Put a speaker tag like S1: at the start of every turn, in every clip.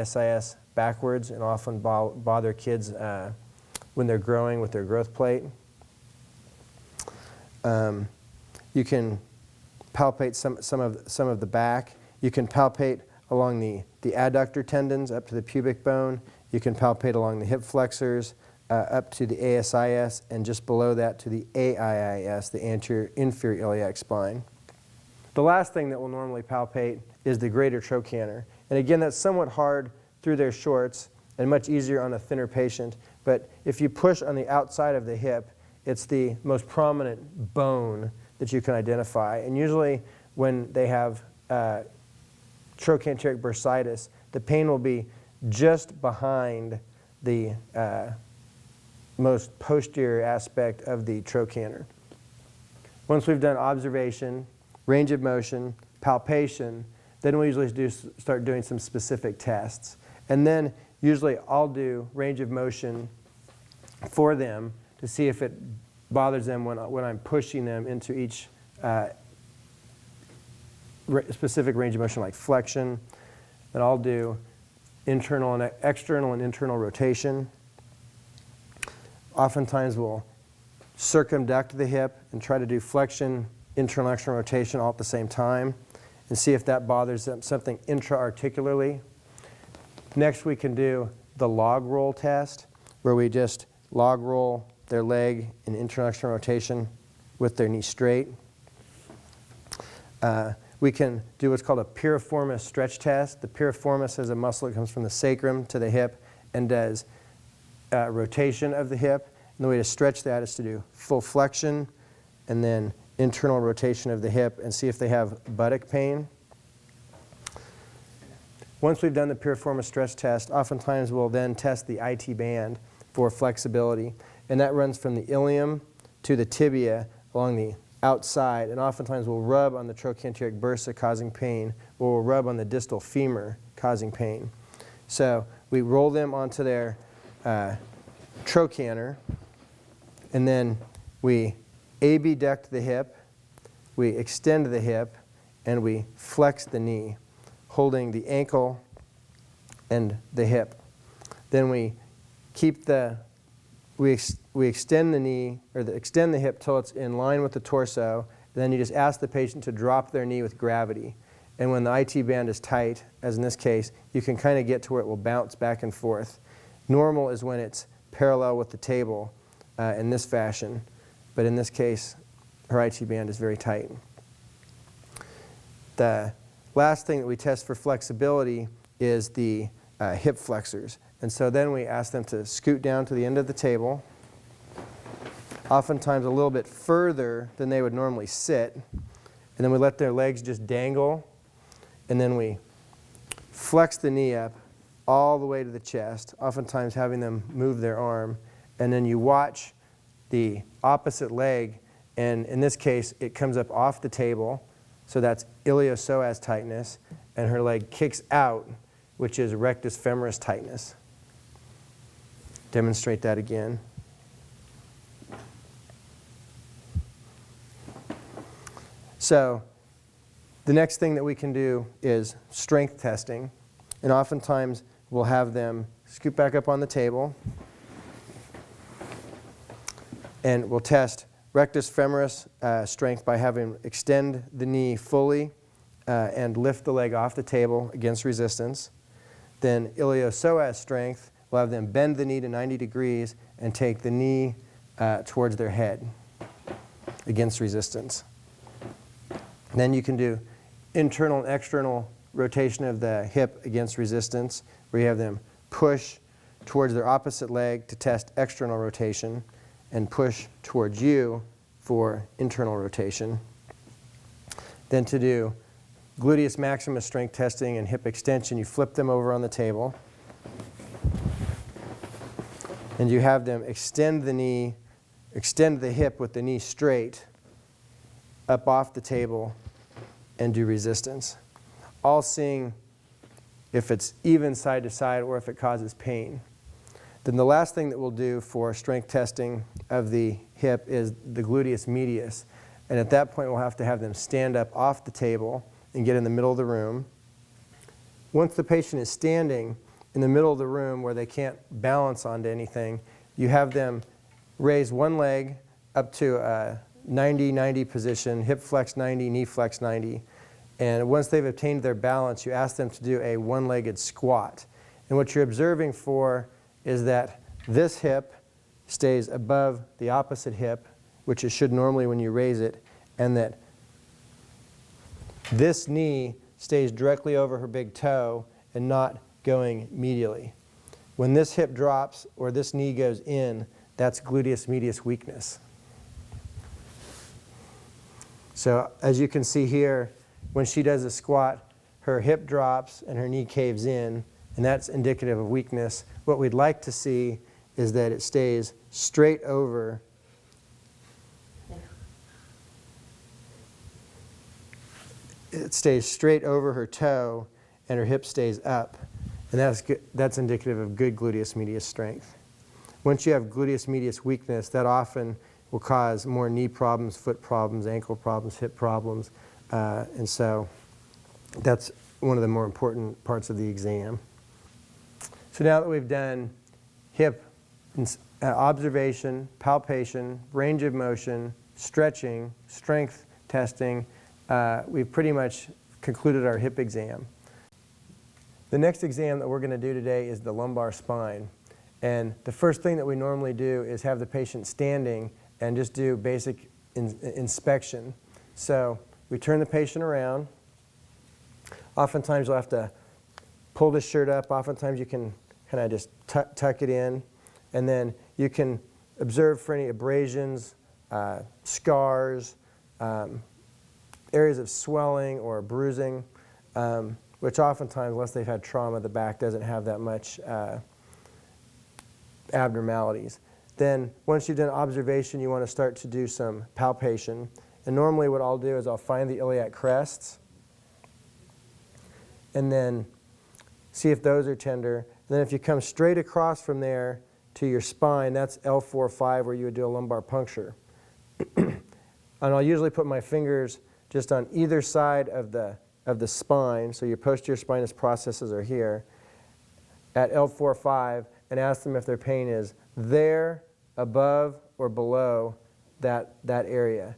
S1: SIS backwards and often bother kids when they're growing with their growth plate. You can palpate some of the back. You can palpate along the adductor tendons up to the pubic bone. You can palpate along the hip flexors up to the ASIS, and just below that to the AIIS, the anterior inferior iliac spine. The last thing that we'll normally palpate is the greater trochanter. And again, that's somewhat hard through their shorts and much easier on a thinner patient. But if you push on the outside of the hip, it's the most prominent bone that you can identify. And usually when they have trochanteric bursitis, the pain will be just behind the most posterior aspect of the trochanter. Once we've done observation, range of motion, palpation, then we usually start doing some specific tests. And then usually I'll do range of motion for them to see if it bothers them when I'm pushing them into each specific range of motion, like flexion. Then I'll do internal and external and internal rotation. Oftentimes we'll circumduct the hip and try to do flexion, internal, external rotation all at the same time and see if that bothers them, something intra-articularly. Next we can do the log roll test, where we just log roll their leg in internal, external rotation with their knee straight. We can do what's called a piriformis stretch test. The piriformis is a muscle that comes from the sacrum to the hip and does rotation of the hip. And the way to stretch that is to do full flexion and then internal rotation of the hip and see if they have buttock pain. Once we've done the piriformis stretch test, oftentimes we'll then test the IT band for flexibility. And that runs from the ilium to the tibia along the outside. And oftentimes we'll rub on the trochanteric bursa causing pain, or we'll rub on the distal femur causing pain. So we roll them onto their trochanter, and then we abduct the hip, we extend the hip, and we flex the knee, holding the ankle and the hip. Then we keep we extend the knee, or extend the hip till it's in line with the torso, and then you just ask the patient to drop their knee with gravity. And when the IT band is tight, as in this case, you can kind of get to where it will bounce back and forth. Normal is when it's parallel with the table in this fashion, but in this case, her IT band is very tight. The last thing that we test for flexibility is the hip flexors. And so then we ask them to scoot down to the end of the table, oftentimes a little bit further than they would normally sit. And then we let their legs just dangle. And then we flex the knee up all the way to the chest, oftentimes having them move their arm. And then you watch the opposite leg. And in this case, it comes up off the table. So that's iliopsoas tightness. And her leg kicks out, which is rectus femoris tightness. Demonstrate that again. So the next thing that we can do is strength testing. And oftentimes we'll have them scoot back up on the table. And we'll test rectus femoris strength by having them extend the knee fully and lift the leg off the table against resistance. Then iliopsoas strength, we'll have them bend the knee to 90 degrees and take the knee towards their head against resistance. Then you can do internal and external rotation of the hip against resistance, where you have them push towards their opposite leg to test external rotation and push towards you for internal rotation. Then to do gluteus maximus strength testing and hip extension, you flip them over on the table. And you have them extend the knee, extend the hip with the knee straight up off the table and do resistance. All seeing if it's even side to side or if it causes pain. Then the last thing that we'll do for strength testing of the hip is the gluteus medius. And at that point we'll have to have them stand up off the table and get in the middle of the room. Once the patient is standing, in the middle of the room where they can't balance onto anything, you have them raise one leg up to a 90-90 position, hip flex 90, knee flex 90. And once they've obtained their balance, you ask them to do a one-legged squat. And what you're observing for is that this hip stays above the opposite hip, which it should normally when you raise it, and that this knee stays directly over her big toe and not going medially. When this hip drops or this knee goes in, that's gluteus medius weakness. So as you can see here, when she does a squat, her hip drops and her knee caves in, and that's indicative of weakness. What we'd like to see is that it stays straight over her toe and her hip stays up. And that's indicative of good gluteus medius strength. Once you have gluteus medius weakness, that often will cause more knee problems, foot problems, ankle problems, hip problems. And so that's one of the more important parts of the exam. So now that we've done hip observation, palpation, range of motion, stretching, strength testing, we've pretty much concluded our hip exam. The next exam that we're going to do today is the lumbar spine. And the first thing that we normally do is have the patient standing and just do basic inspection. So we turn the patient around. Oftentimes you'll have to pull the shirt up. Oftentimes you can kind of just tuck it in. And then you can observe for any abrasions, scars, areas of swelling or bruising, which oftentimes, unless they've had trauma, the back doesn't have that much abnormalities. Then once you've done observation, you want to start to do some palpation. And normally what I'll do is I'll find the iliac crests and then see if those are tender. And then if you come straight across from there to your spine, that's L4-5 where you would do a lumbar puncture. And I'll usually put my fingers just on either side of the spine, so your posterior spinous processes are here, at L4-5, and ask them if their pain is there, above, or below that area.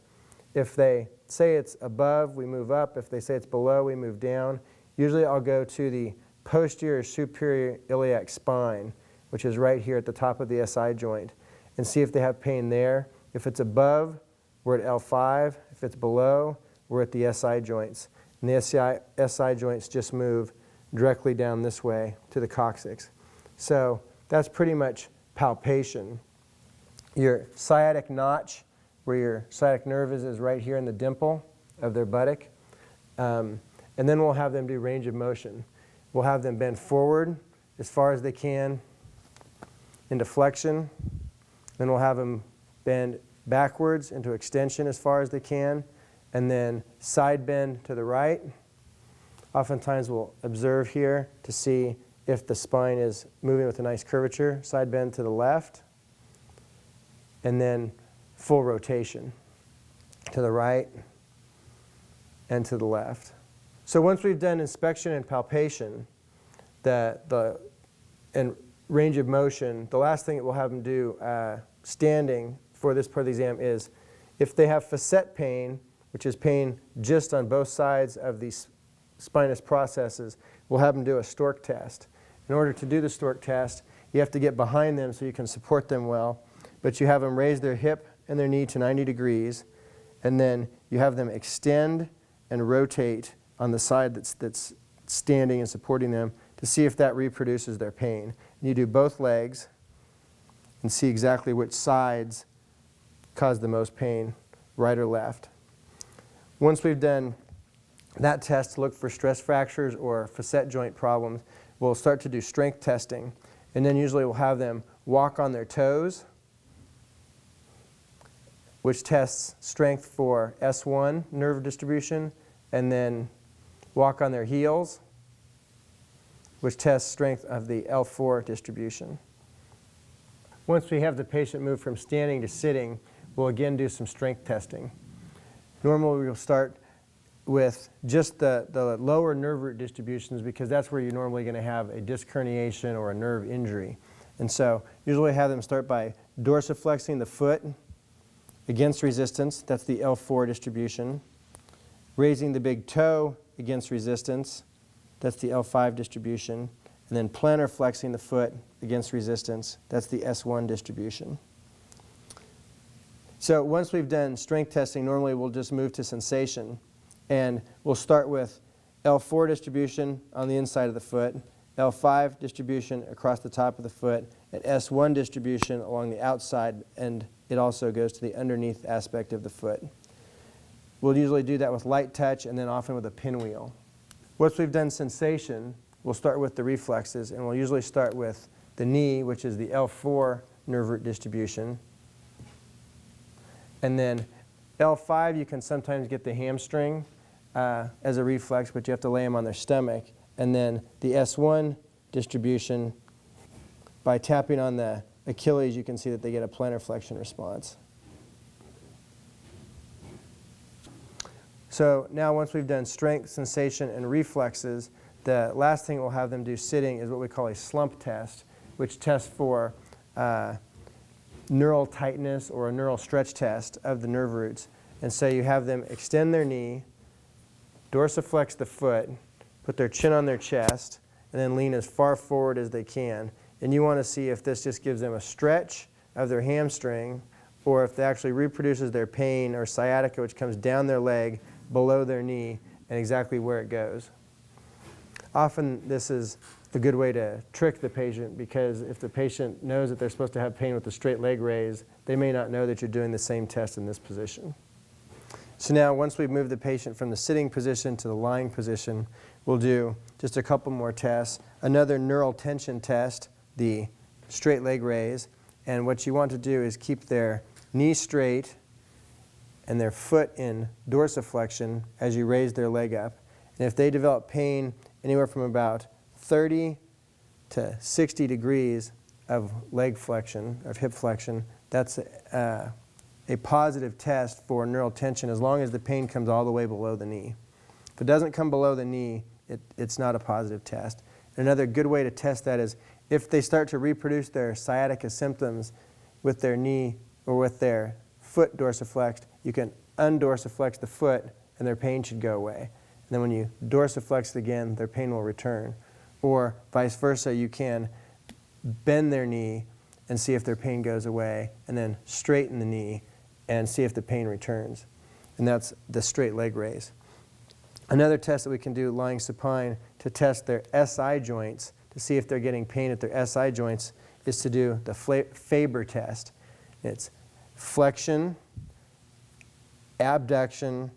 S1: If they say it's above, we move up. If they say it's below, we move down. Usually I'll go to the posterior superior iliac spine, which is right here at the top of the SI joint, and see if they have pain there. If it's above, we're at L5. If it's below, we're at the SI joints. And the SI joints just move directly down this way to the coccyx. So that's pretty much palpation. Your sciatic notch, where your sciatic nerve is right here in the dimple of their buttock. And then we'll have them do range of motion. We'll have them bend forward as far as they can into flexion. Then we'll have them bend backwards into extension as far as they can. And then side bend to the right. Oftentimes we'll observe here to see if the spine is moving with a nice curvature. Side bend to the left. And then full rotation to the right and to the left. So once we've done inspection and palpation and range of motion, the last thing that we'll have them do standing for this part of the exam is if they have facet pain, which is pain just on both sides of these spinous processes, we'll have them do a stork test. In order to do the stork test, you have to get behind them so you can support them well, but you have them raise their hip and their knee to 90 degrees, and then you have them extend and rotate on the side that's standing and supporting them to see if that reproduces their pain. And you do both legs and see exactly which sides cause the most pain, right or left. Once we've done that test to look for stress fractures or facet joint problems, we'll start to do strength testing. And then usually we'll have them walk on their toes, which tests strength for S1 nerve distribution, and then walk on their heels, which tests strength of the L4 distribution. Once we have the patient move from standing to sitting, we'll again do some strength testing. Normally we'll start with just the lower nerve root distributions, because that's where you're normally going to have a disc herniation or a nerve injury. And so usually have them start by dorsiflexing the foot against resistance. That's the L4 distribution. Raising the big toe against resistance. That's the L5 distribution. And then plantar flexing the foot against resistance. That's the S1 distribution. So once we've done strength testing, normally we'll just move to sensation. And we'll start with L4 distribution on the inside of the foot, L5 distribution across the top of the foot, and S1 distribution along the outside, and it also goes to the underneath aspect of the foot. We'll usually do that with light touch and then often with a pinwheel. Once we've done sensation, we'll start with the reflexes, and we'll usually start with the knee, which is the L4 nerve root distribution. And then L5, you can sometimes get the hamstring as a reflex, but you have to lay them on their stomach. And then the S1 distribution, by tapping on the Achilles, you can see that they get a plantar flexion response. So now once we've done strength, sensation, and reflexes, the last thing we'll have them do sitting is what we call a slump test, which tests for neural tightness or a neural stretch test of the nerve roots. And so you have them extend their knee, dorsiflex the foot, put their chin on their chest, and then lean as far forward as they can. And you want to see if this just gives them a stretch of their hamstring, or if it actually reproduces their pain or sciatica, which comes down their leg, below their knee, and exactly where it goes. Often this is a good way to trick the patient, because if the patient knows that they're supposed to have pain with the straight leg raise, they may not know that you're doing the same test in this position. So now once we've moved the patient from the sitting position to the lying position, we'll do just a couple more tests. Another neural tension test, the straight leg raise. And what you want to do is keep their knee straight and their foot in dorsiflexion as you raise their leg up. And if they develop pain anywhere from about 30 to 60 degrees of leg flexion, of hip flexion, that's a positive test for neural tension, as long as the pain comes all the way below the knee. If it doesn't come below the knee, it's not a positive test. Another good way to test that is if they start to reproduce their sciatica symptoms with their knee or with their foot dorsiflexed, you can undorsiflex the foot and their pain should go away. And then when you dorsiflex it again, their pain will return. Or vice versa, you can bend their knee and see if their pain goes away, and then straighten the knee and see if the pain returns. And that's the straight leg raise. Another test that we can do lying supine to test their SI joints, to see if they're getting pain at their SI joints, is to do the Faber test. It's flexion, abduction,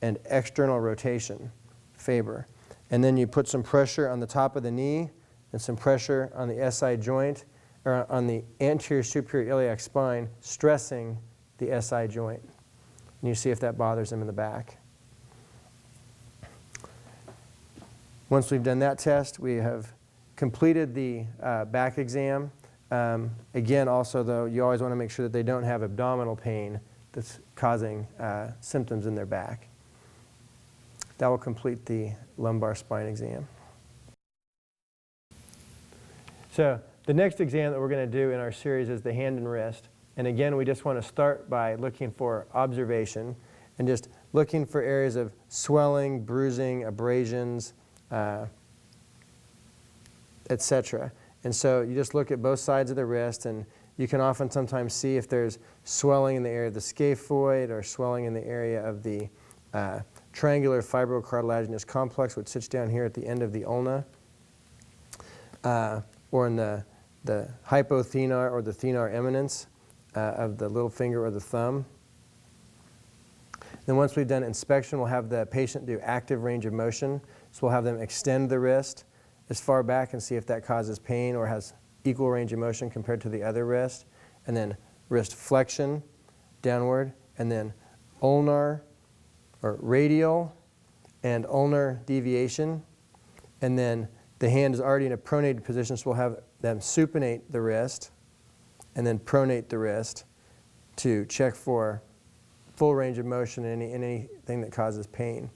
S1: and external rotation, Faber. And then you put some pressure on the top of the knee and some pressure on the SI joint, or on the anterior superior iliac spine, stressing the SI joint. And you see if that bothers them in the back. Once we've done that test, we have completed the back exam. Again, also though, you always want to make sure that they don't have abdominal pain that's causing symptoms in their back. That will complete the lumbar spine exam. So the next exam that we're going to do in our series is the hand and wrist. And again, we just want to start by looking for observation and just looking for areas of swelling, bruising, abrasions, etc. And so you just look at both sides of the wrist, and you can often sometimes see if there's swelling in the area of the scaphoid or swelling in the area of the triangular fibrocartilaginous complex, which sits down here at the end of the ulna, or in the hypothenar or the thenar eminence of the little finger or the thumb. Then once we've done inspection, we'll have the patient do active range of motion. So we'll have them extend the wrist as far back and see if that causes pain or has equal range of motion compared to the other wrist. And then wrist flexion downward, and then ulnar or radial and ulnar deviation. And then the hand is already in a pronated position, so we'll have them supinate the wrist and then pronate the wrist to check for full range of motion and anything that causes pain.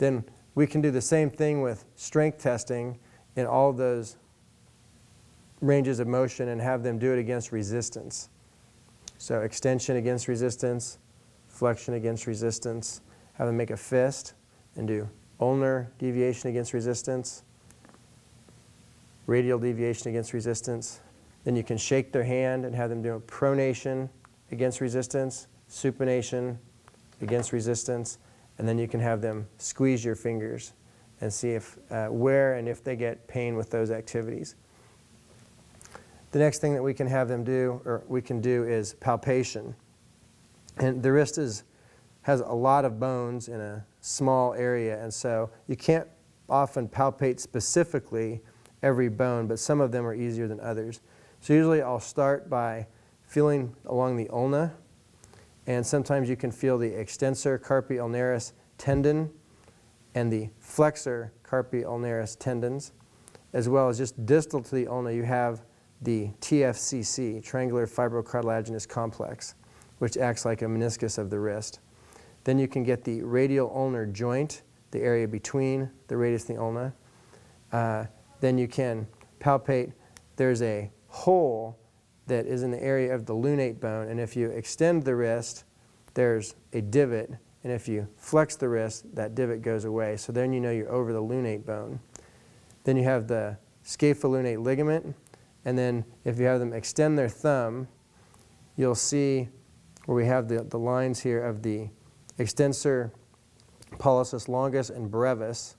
S1: Then we can do the same thing with strength testing in all those ranges of motion and have them do it against resistance. So extension against resistance, flexion against resistance, have them make a fist and do ulnar deviation against resistance, radial deviation against resistance. Then you can shake their hand and have them do a pronation against resistance, supination against resistance, and then you can have them squeeze your fingers and see if, where and if they get pain with those activities. The next thing that we can have them do, or we can do, is palpation. And the wrist has a lot of bones in a small area, and so you can't often palpate specifically every bone, but some of them are easier than others. So usually I'll start by feeling along the ulna, and sometimes you can feel the extensor carpi ulnaris tendon and the flexor carpi ulnaris tendons, as well as just distal to the ulna you have the TFCC, triangular fibrocartilaginous complex, which acts like a meniscus of the wrist. Then you can get the radial ulnar joint, the area between the radius and the ulna. Then you can palpate, there's a hole that is in the area of the lunate bone, and if you extend the wrist, there's a divot, and if you flex the wrist, that divot goes away. So then you know you're over the lunate bone. Then you have the scapholunate ligament, and then if you have them extend their thumb, you'll see where we have the lines here of the extensor pollicis longus and brevis,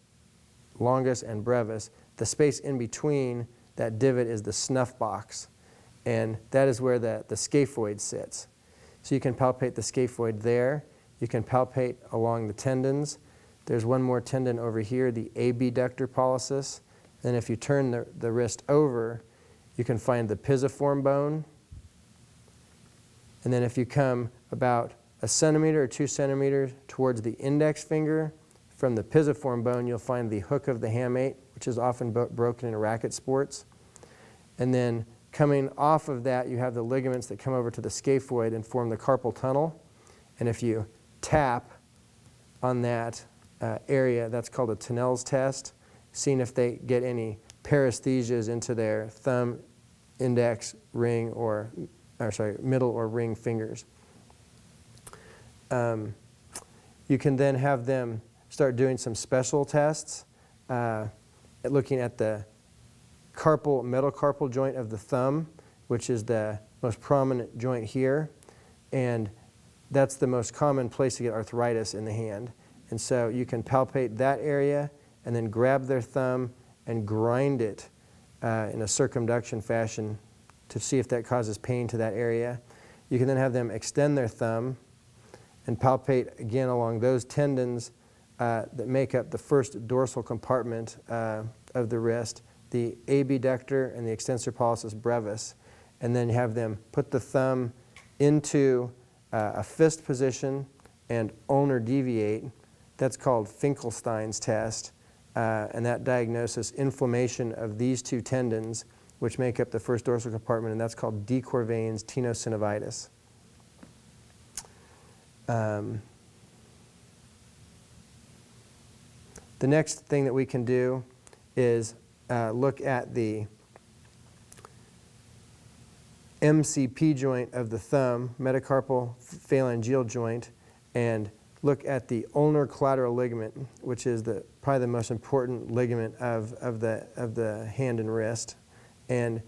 S1: The space in between that divot is the snuff box, and that is where the scaphoid sits. So you can palpate the scaphoid there. You can palpate along the tendons. There's one more tendon over here, the abductor pollicis. Then if you turn the wrist over, you can find the pisiform bone. And then if you come about 1 centimeter or 2 centimeters towards the index finger, from the pisiform bone you'll find the hook of the hamate, which is often broken in racket sports. And then coming off of that, you have the ligaments that come over to the scaphoid and form the carpal tunnel. And if you tap on that area, that's called a Tunnell's test, seeing if they get any paresthesias into their thumb, index, ring, middle or ring fingers. You can then have them start doing some special tests, looking at the metacarpal joint of the thumb, which is the most prominent joint here, and that's the most common place to get arthritis in the hand. And so you can palpate that area and then grab their thumb and grind it in a circumduction fashion to see if that causes pain to that area. You can then have them extend their thumb and palpate again along those tendons that make up the first dorsal compartment of the wrist, the abductor and the extensor pollicis brevis, and then have them put the thumb into a fist position and ulnar deviate. That's called Finkelstein's test, and that diagnoses inflammation of these two tendons, which make up the first dorsal compartment, and that's called De Quervain's tenosynovitis. The next thing that we can do is look at the MCP joint of the thumb, metacarpal phalangeal joint, and look at the ulnar collateral ligament, which is probably the most important ligament of the hand and wrist. And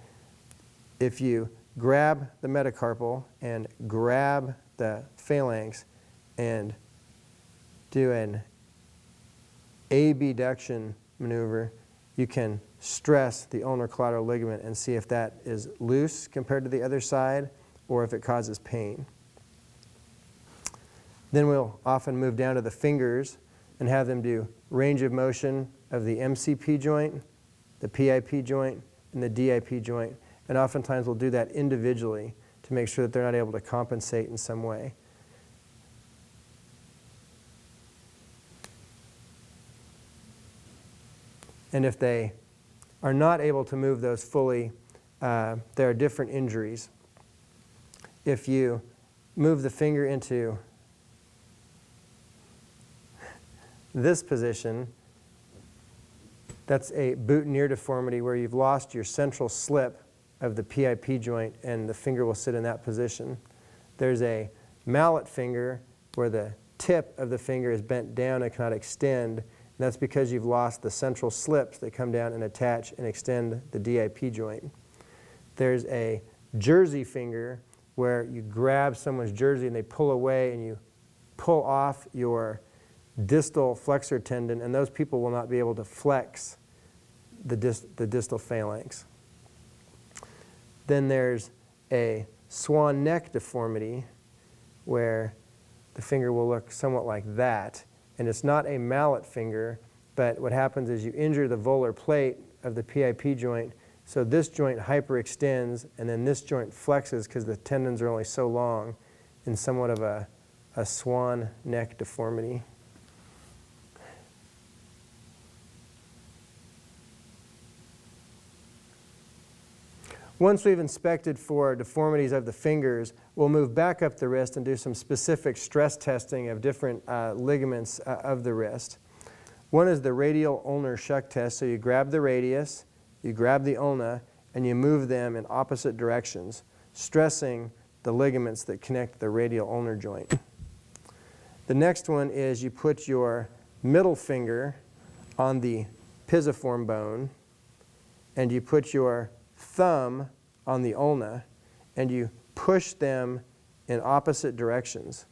S1: if you grab the metacarpal and grab the phalanx and do an abduction maneuver, you can stress the ulnar collateral ligament and see if that is loose compared to the other side or if it causes pain. Then we'll often move down to the fingers and have them do range of motion of the MCP joint, the PIP joint, and the DIP joint. And oftentimes we'll do that individually to make sure that they're not able to compensate in some way. And if they are not able to move those fully, there are different injuries. If you move the finger into this position, that's a boutonniere deformity where you've lost your central slip of the PIP joint and the finger will sit in that position. There's a mallet finger where the tip of the finger is bent down and cannot extend. And that's because you've lost the central slips that come down and attach and extend the DIP joint. There's a jersey finger where you grab someone's jersey and they pull away and you pull off your distal flexor tendon, and those people will not be able to flex the distal phalanx. Then there's a swan neck deformity where the finger will look somewhat like that, and it's not a mallet finger, but what happens is you injure the volar plate of the PIP joint, so this joint hyperextends and then this joint flexes because the tendons are only so long, in somewhat of a swan neck deformity. Once we've inspected for deformities of the fingers, we'll move back up the wrist and do some specific stress testing of different ligaments of the wrist. One is the radial ulnar shuck test. So you grab the radius, you grab the ulna, and you move them in opposite directions, stressing the ligaments that connect the radial ulnar joint. The next one is you put your middle finger on the pisiform bone, and you put your thumb on the ulna, and you push them in opposite directions.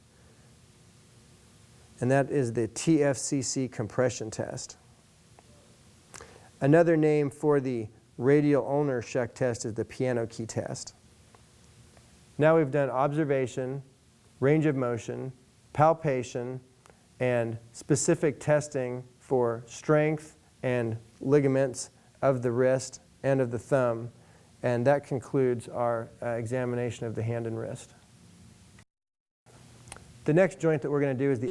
S1: And that is the TFCC compression test. Another name for the radial ulnar shuck test is the piano key test. Now we've done observation, range of motion, palpation, and specific testing for strength and ligaments of the wrist and of the thumb. And that concludes our examination of the hand and wrist. The next joint that we're going to do is the